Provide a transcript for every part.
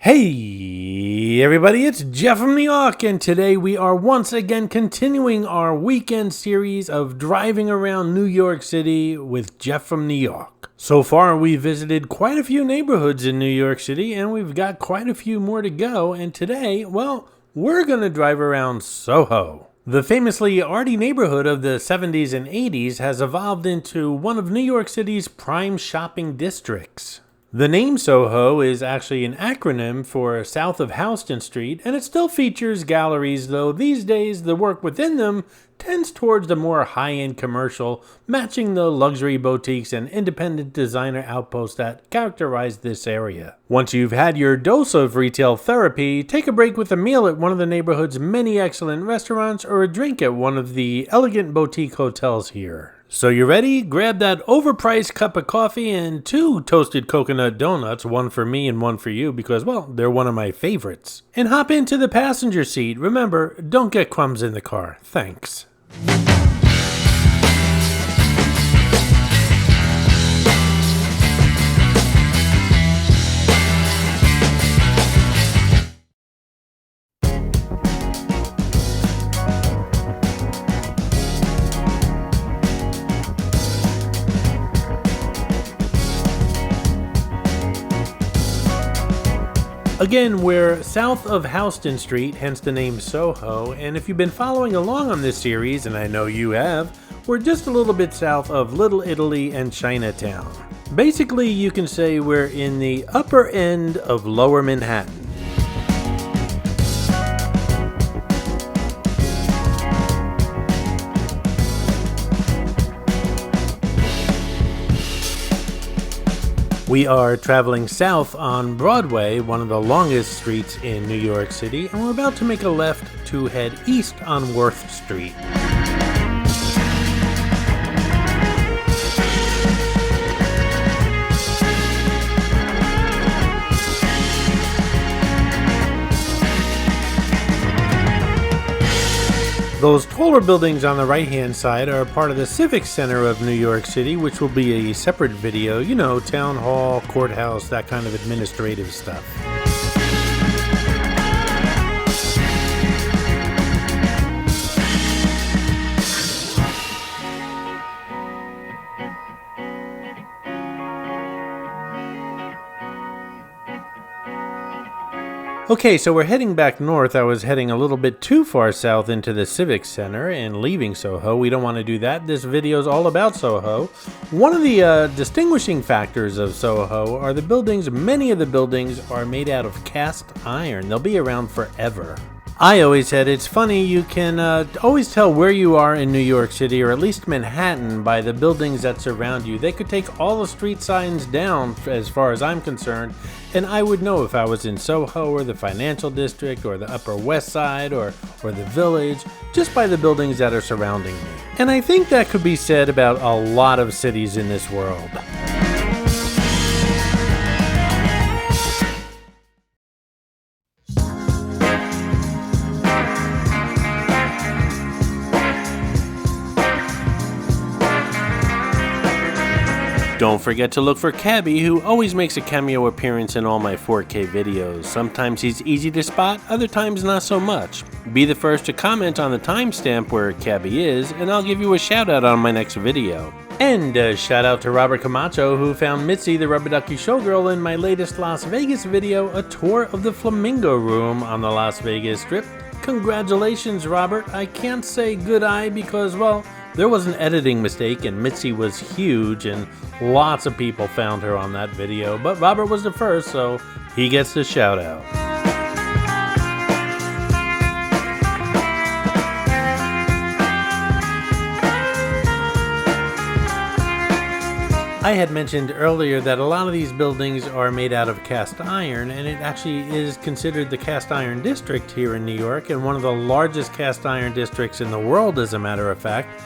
Hey everybody, it's Jeff from Yawk, and today we are once again continuing our weekend series of driving around New York City with Jeff from New York. So far we've visited quite a few neighborhoods in New York City, and we've got quite a few more to go, and today, well, we're going to drive around SoHo. The famously arty neighborhood of the 70s and 80s has evolved into one of New York City's prime shopping districts. The name SoHo is actually an acronym for South of Houston Street, and it still features galleries, though these days the work within them tends towards the more high-end commercial, matching the luxury boutiques and independent designer outposts that characterize this area. Once you've had your dose of retail therapy, take a break with a meal at one of the neighborhood's many excellent restaurants or a drink at one of the elegant boutique hotels here. So you ready? Grab that overpriced cup of coffee and 2 toasted coconut donuts, one for me and one for you because, well, they're one of my favorites. And hop into the passenger seat. Remember, don't get crumbs in the car. Thanks. Again, we're south of Houston Street, hence the name SoHo, and if you've been following along on this series, and I know you have, we're just a little bit south of Little Italy and Chinatown. Basically, you can say we're in the upper end of Lower Manhattan. We are traveling south on Broadway, one of the longest streets in New York City, and we're about to make a left to head east on Worth Street. Those taller buildings on the right-hand side are part of the Civic Center of New York City, which will be a separate video, you know, town hall, courthouse, that kind of administrative stuff. Okay, so we're heading back north. I was heading a little bit too far south into the Civic Center and leaving SoHo. We don't want to do that. This video is all about SoHo. One of the distinguishing factors of SoHo are the buildings. Many of the buildings are made out of cast iron. They'll be around forever. I always said it's funny, you can always tell where you are in New York City, or at least Manhattan, by the buildings that surround you. They could take all the street signs down, as far as I'm concerned, and I would know if I was in SoHo or the Financial District or the Upper West Side or the Village, just by the buildings that are surrounding me. And I think that could be said about a lot of cities in this world. Don't forget to look for Cabby, who always makes a cameo appearance in all my 4K videos. Sometimes he's easy to spot, other times not so much. Be the first to comment on the timestamp where Cabby is, and I'll give you a shout out on my next video. And a shout out to Robert Camacho, who found Mitzi the Rubber Ducky Showgirl in my latest Las Vegas video, a tour of the Flamingo Room on the Las Vegas Strip. Congratulations, Robert. I can't say good eye because, well, there was an editing mistake and Mitzi was huge and lots of people found her on that video, but Robert was the first, so he gets the shout out. I had mentioned earlier that a lot of these buildings are made out of cast iron, and it actually is considered the cast iron district here in New York, and one of the largest cast iron districts in the world, as a matter of fact.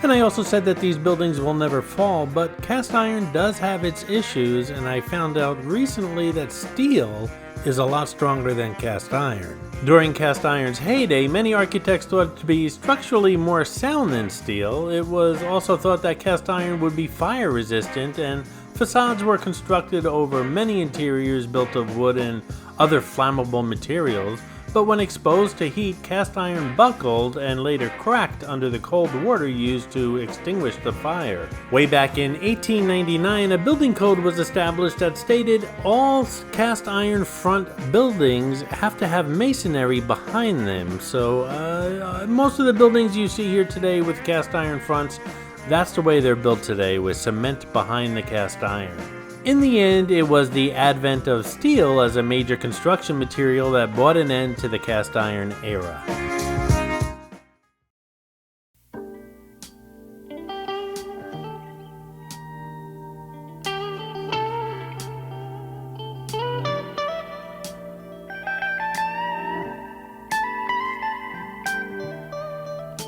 And I also said that these buildings will never fall, but cast iron does have its issues, and I found out recently that steel is a lot stronger than cast iron. During cast iron's heyday, many architects thought it to be structurally more sound than steel. It was also thought that cast iron would be fire resistant, and facades were constructed over many interiors built of wood and other flammable materials, but when exposed to heat, cast iron buckled and later cracked under the cold water used to extinguish the fire. Way back in 1899, a building code was established that stated all cast iron front buildings have to have masonry behind them. So most of the buildings you see here today with cast iron fronts, that's the way they're built today, with cement behind the cast iron. In the end, it was the advent of steel as a major construction material that brought an end to the cast iron era.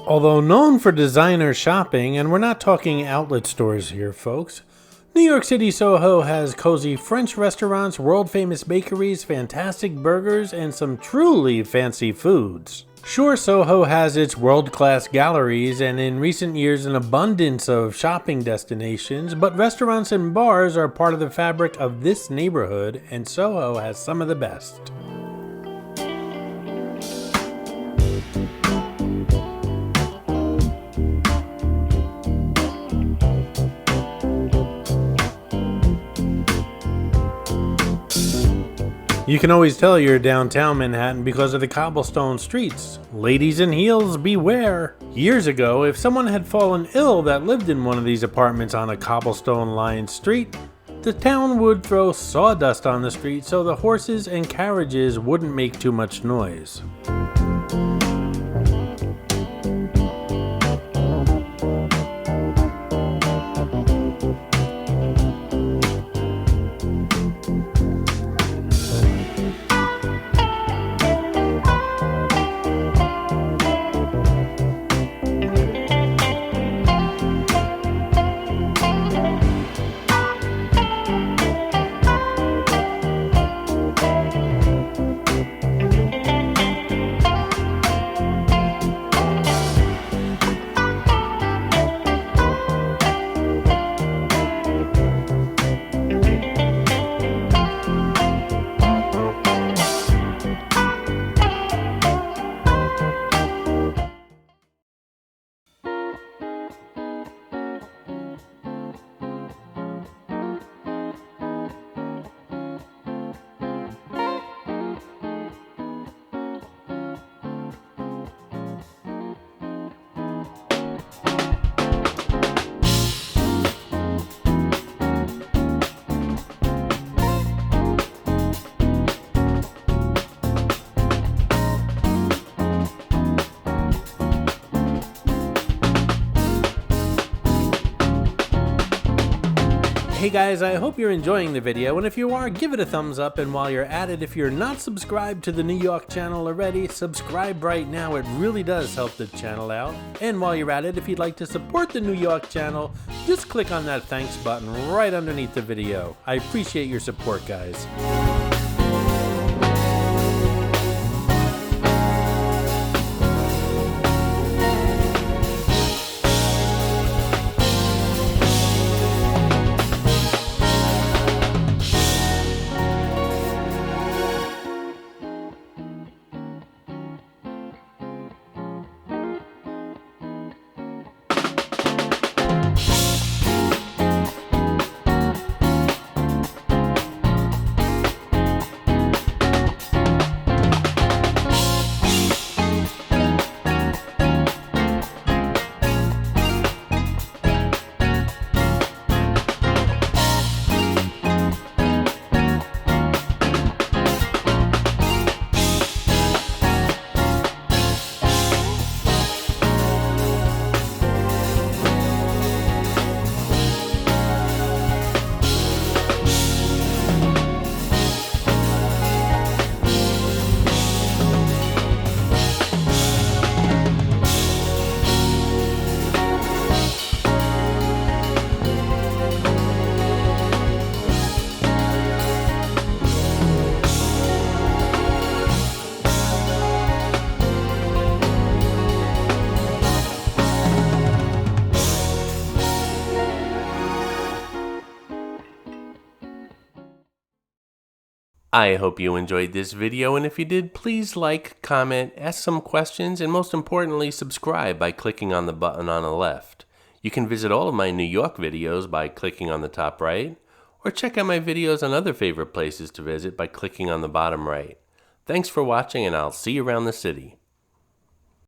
Although known for designer shopping, and we're not talking outlet stores here, folks, New York City Soho has cozy French restaurants, world-famous bakeries, fantastic burgers, and some truly fancy foods. Sure, Soho has its world-class galleries and in recent years an abundance of shopping destinations, but restaurants and bars are part of the fabric of this neighborhood, and Soho has some of the best. You can always tell you're downtown Manhattan because of the cobblestone streets. Ladies in heels, beware! Years ago, if someone had fallen ill that lived in one of these apartments on a cobblestone-lined street, the town would throw sawdust on the street so the horses and carriages wouldn't make too much noise. Hey guys, I hope you're enjoying the video, and if you are, give it a thumbs up, and while you're at it, if you're not subscribed to the New Yawk channel already, subscribe right now. It really does help the channel out. And while you're at it, if you'd like to support the New Yawk channel, just click on that thanks button right underneath the video. I appreciate your support, guys. I hope you enjoyed this video, and if you did, please like, comment, ask some questions, and most importantly, subscribe by clicking on the button on the left. You can visit all of my New York videos by clicking on the top right, or check out my videos on other favorite places to visit by clicking on the bottom right. Thanks for watching, and I'll see you around the city.